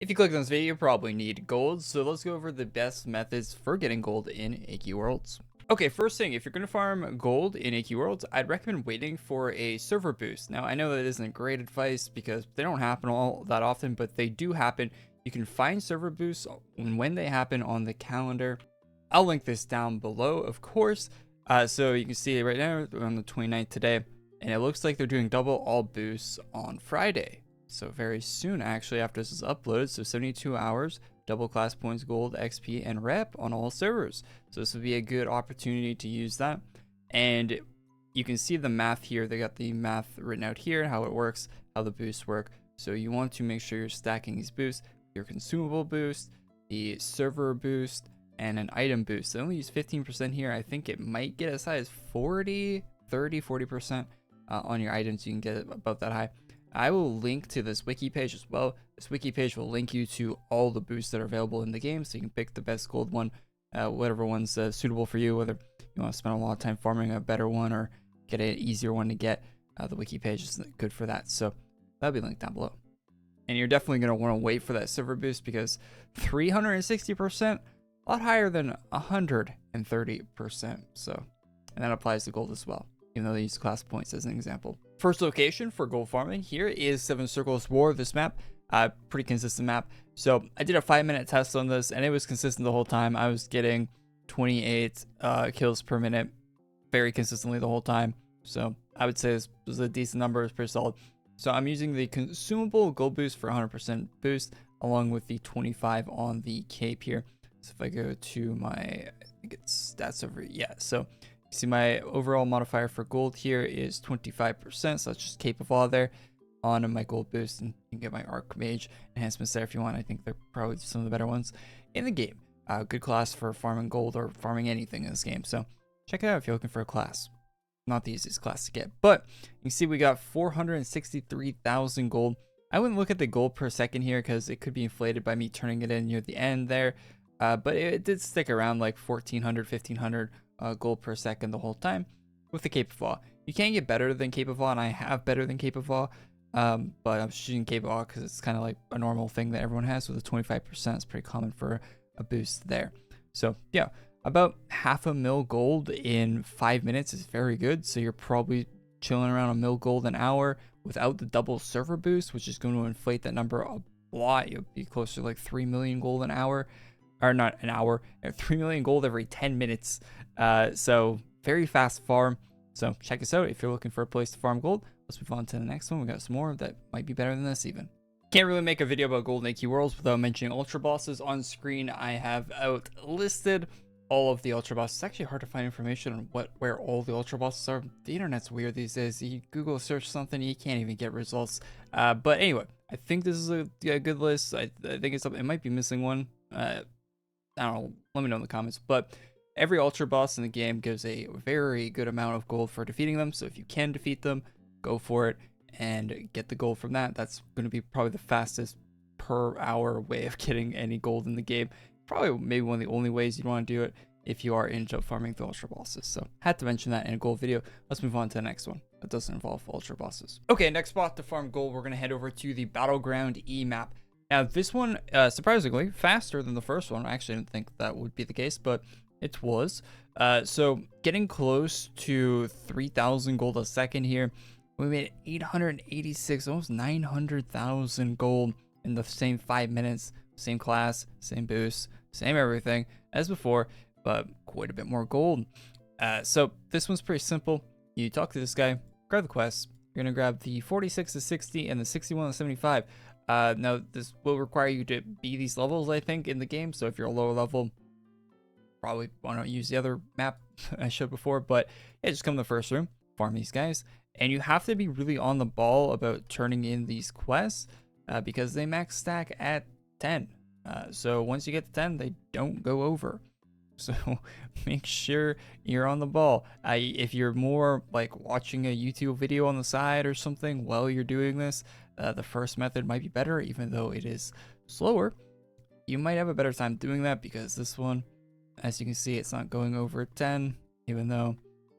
If you click on this video, you probably need gold, so let's go over the best methods for getting gold in AQ Worlds. Okay, first thing, if you're going to farm gold in AQ Worlds, I'd recommend waiting for a server boost. Now, I know that isn't great advice because they don't happen all that often, but they do happen. You can find server boosts when they happen on the calendar. I'll link this down below, of course. So you can see it right now on the 29th today, and it looks like they're doing double all boosts on Friday. So very soon, actually, after this is uploaded, so 72 hours, double class points, gold, XP, and rep on all servers. So this would be a good opportunity to use that. And you can see the math here. They got the math written out here, how it works, how the boosts work. So you want to make sure you're stacking these boosts, your consumable boost, the server boost, and an item boost. They only use 15% here. I think it might get as high as 40% on your items. You can get about that high. I will link to this wiki page as well. This wiki page will link you to all the boosts that are available in the game, so you can pick the best gold one, whatever one's suitable for you, whether you want to spend a lot of time farming a better one or get an easier one to get. The wiki page is good for that, so that'll be linked down below. And you're definitely going to want to wait for that server boost because 360%, a lot higher than 130%. So, and that applies to gold as well, even though they use class points as an example. First location for gold farming here is Seven Circles War. This map, pretty consistent map. So I did a 5-minute test on this, and it was consistent the whole time. I was getting 28 kills per minute, very consistently the whole time. So I would say this was a decent number. It's pretty solid. So I'm using the consumable gold boost for 100% boost, along with the 25 on the cape here. So if I go to my, I think it's stats over, yeah. So see my overall modifier for gold here is 25%, so that's just cape of awe there on my gold boost, and you can get my Archmage enhancements there if you want. I think they're probably some of the better ones in the game. Good class for farming gold or farming anything in this game, so check it out if you're looking for a class. Not the easiest class to get, but you can see we got 463,000 gold. I wouldn't look at the gold per second here because it could be inflated by me turning it in near the end there, but it did stick around like 1,400, 1,500 gold per second the whole time with the Cape of Awe. You can get better than Cape of Awe, and I have better than Cape of Awe, but I'm shooting Cape of Awe because it's kind of like a normal thing that everyone has with a 25%. It's pretty common for a boost there. So yeah, about 500,000 gold in 5 minutes is very good. So you're probably chilling around 1,000,000 gold an hour without the double server boost, which is going to inflate that number a lot. You'll be closer to like 3 million gold an hour. Or not an hour, 3 million gold every 10 minutes. So very fast farm. So check us out if you're looking for a place to farm gold. Let's move on to the next one. We got some more that might be better than this even. Can't really make a video about gold in AQ Worlds without mentioning ultra bosses. On screen, I have out listed all of the ultra bosses. It's actually hard to find information on where all the ultra bosses are. The internet's weird these days. You Google search something, you can't even get results. But anyway, I think this is a good list. I think it might be missing one. I don't know, let me know in the comments, but every ultra boss in the game gives a very good amount of gold for defeating them. So if you can defeat them, go for it and get the gold from that. That's going to be probably the fastest per hour way of getting any gold in the game. Probably maybe one of the only ways you'd want to do it if you are into farming the ultra bosses. So had to mention that in a gold video. Let's move on to the next one that doesn't involve ultra bosses. Okay, next spot to farm gold, we're going to head over to the Battleground E map. Now, this one, surprisingly, faster than the first one. I actually didn't think that would be the case, but it was. So, getting close to 3,000 gold a second here. We made 886, almost 900,000 gold in the same 5 minutes. Same class, same boost, same everything as before, but quite a bit more gold. So, this one's pretty simple. You talk to this guy, grab the quest. You're going to grab the 46 to 60 and the 61 to 75. Now, this will require you to be these levels, I think, in the game. So if you're a lower level, probably want to use the other map I showed before. But yeah, just come to the first room, farm these guys. And you have to be really on the ball about turning in these quests because they max stack at 10. So once you get to 10, they don't go over. So make sure you're on the ball. If you're more like watching a YouTube video on the side or something while you're doing this, the first method might be better, even though it is slower. You might have a better time doing that because this one, as you can see, it's not going over 10, even though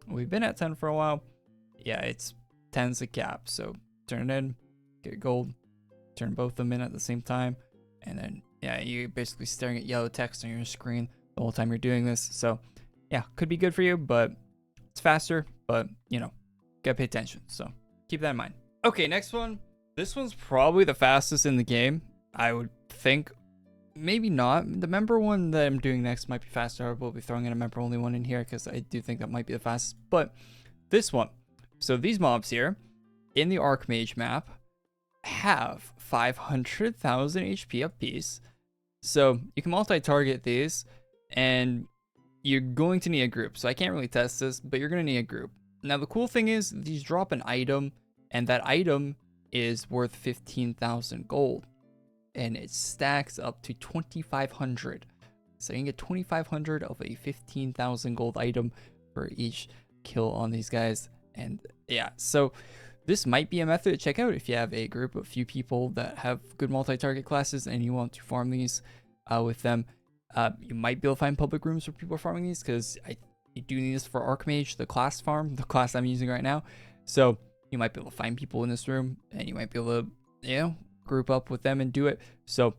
we've been at 10 for a while. Yeah, it's 10's a cap. So turn it in, get gold, turn both of them in at the same time, and then yeah, you're basically staring at yellow text on your screen the whole time you're doing this. So yeah, could be good for you, but it's faster, but you know, gotta pay attention. So keep that in mind. Okay, next one. This one's probably the fastest in the game, I would think. Maybe not. The member one that I'm doing next might be faster. I will be throwing in a member only one in here because I do think that might be the fastest. But this one. So these mobs here in the Archmage map have 500,000 HP apiece. So you can multi-target these, and you're going to need a group. So I can't really test this, but you're going to need a group. Now the cool thing is these drop an item, and that item is worth 15,000 gold. And it stacks up to 2,500. So you can get 2,500 of a 15,000 gold item for each kill on these guys. And yeah, so this might be a method to check out if you have a group of few people that have good multi-target classes and you want to farm these with them. You might be able to find public rooms where people are farming these, because you do need this for Archmage, the class farm, the class I'm using right now. So you might be able to find people in this room, and you might be able to, you know, group up with them and do it. So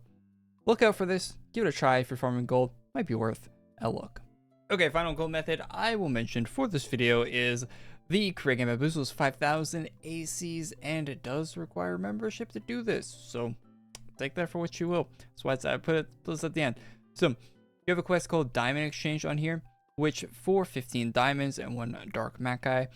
look out for this. Give it a try if you're farming gold. Might be worth a look. Okay, final gold method I will mention for this video is the Korey Bamboozle's 5,000 ACs, and it does require membership to do this. So take that for what you will. That's why I put this at the end. So you have a quest called Diamond Exchange on here, which for 15 diamonds and 1 dark Mackay,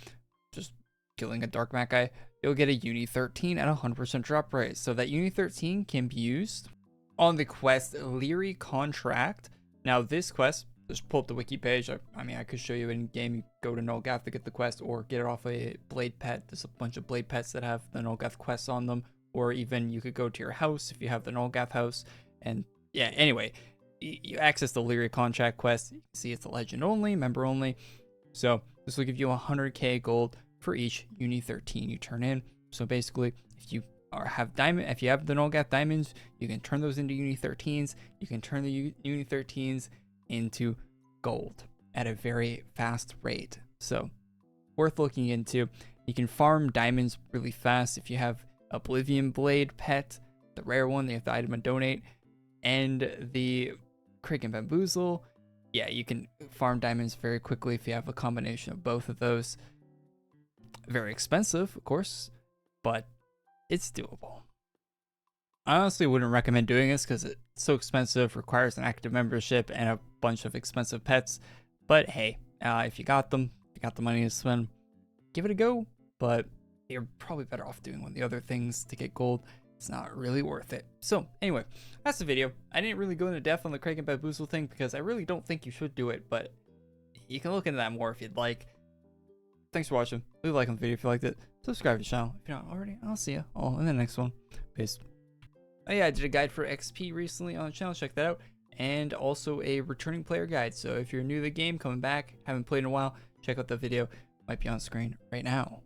just killing a dark Mackay, you'll get a Uni 13 at 100% drop rate. So that Uni 13 can be used on the quest Leary Contract. Now this quest, just pull up the wiki page. I mean, I could show you in game. You go to Nulgath to get the quest, or get it off a blade pet. There's a bunch of blade pets that have the Nulgath quests on them. Or even you could go to your house if you have the Nulgath house. And yeah, anyway, you access the Leary Contract quest. You can see it's a legend only, member only. So this will give you 100k gold for each Uni 13 you turn in. So basically, if you have the Nulgath diamonds, you can turn those into Uni 13s. You can turn the Uni 13s into gold at a very fast rate. So worth looking into. You can farm diamonds really fast if you have Oblivion Blade pet, the rare one, you have the item and donate, and the Korey Bamboozle. Yeah, you can farm diamonds very quickly if you have a combination of both of those. Very expensive, of course, but it's doable. I honestly wouldn't recommend doing this because it's so expensive, requires an active membership and a bunch of expensive pets. But hey, if you got them, if you got the money to spend, give it a go. But you're probably better off doing one of the other things to get gold. It's not really worth it. So anyway, that's the video. I didn't really go into depth on the Korey Bamboozle thing because I really don't think you should do it, but you can look into that more if you'd like. Thanks for watching. Leave a like on the video if you liked it. Subscribe to the channel if you're not already. I'll see you all in the next one. Peace. Oh yeah, I did a guide for XP recently on the channel. Check that out. And also a returning player guide. So if you're new to the game, coming back, haven't played in a while, check out the video. Might be on screen right now.